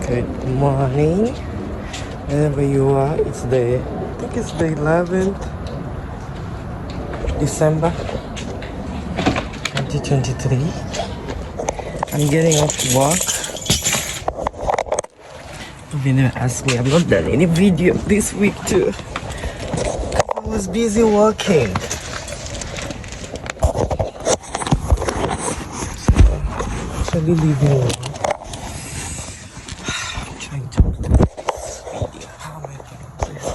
Good morning, wherever you are. I think it's the 11th December 2023. I'm getting off work. You never asked me. I've not done any video this week too. I was busy working. Actually leaving alone. I'm trying to do this video. How am I doing this?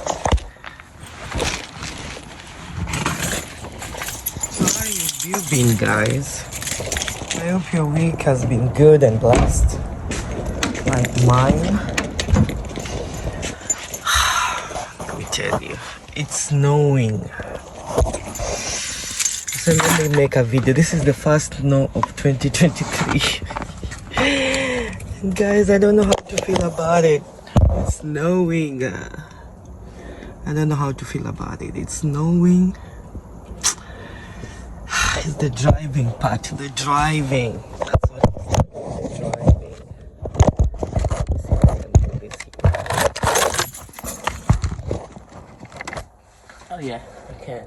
So how have you been, guys? I hope your week has been good and blessed, like mine. Let me tell you, it's snowing. So let me make a video. This is the first snow of 2023. Guys, I don't know how to feel about it. It's snowing. I don't know how to feel about it. It's snowing. It's the driving part. The driving. That's what it's the driving. Let's see if I can do this. Oh yeah, I can.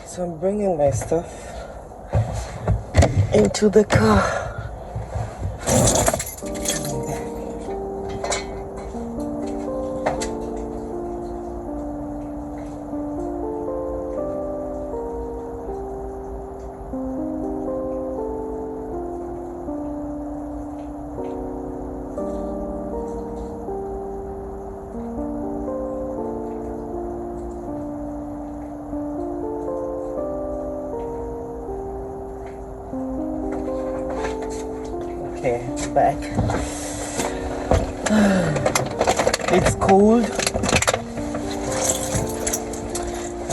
So I'm bringing my stuff into the car. Okay, back. It's cold. I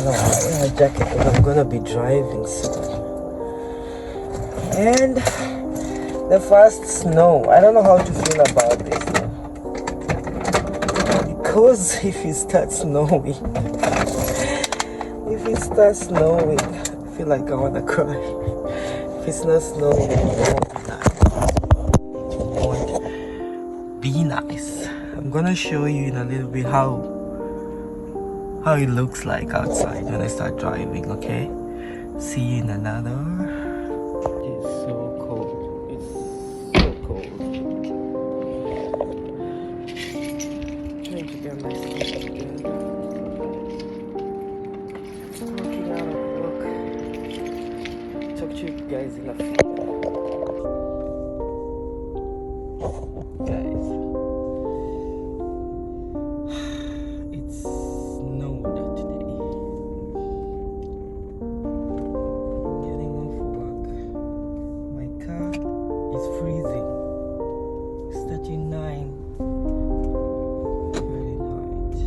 don't have a jacket because I'm gonna be driving soon. And the first snow. I don't know how to feel about this though. Because if it starts snowing, I feel like I wanna cry. If it's not snowing, it won't be nice. I'm gonna show you in a little bit how it looks like outside when I start driving, okay? See you in another. It's so cold. It's so cold. Trying to get my stuff together. Walking out of work. Talk to you guys in a few. Guys, it's snowed today. Getting off work. My car is freezing. It's 39 Fahrenheit.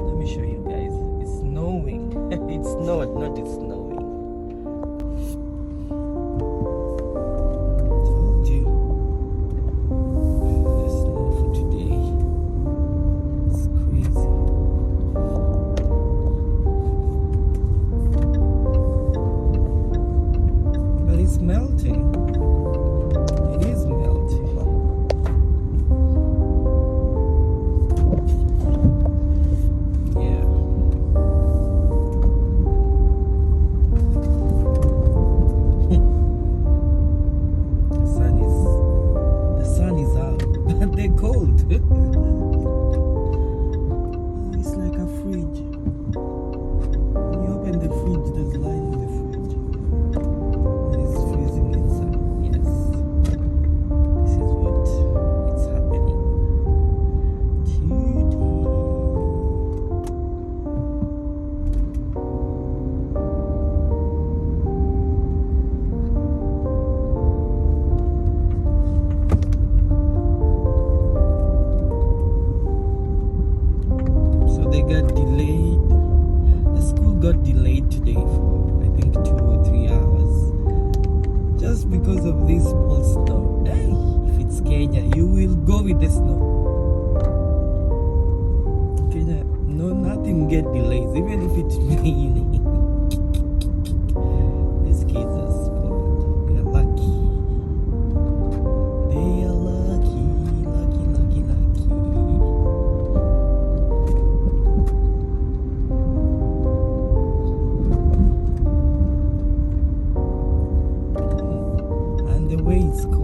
Let me show you guys. It's snowing. It's not it's snowing. Melting. It is melting. Yeah. The sun is out, but they're cold. It's like a fridge. When you open the fridge, there's light in the fridge. Got delayed today for I think 2 or 3 hours just because of this small snow. Hey, if it's Kenya, you will go with the snow. Kenya, no, nothing get delays even if it's raining. These kids are spoiled. They're lucky. Let's go.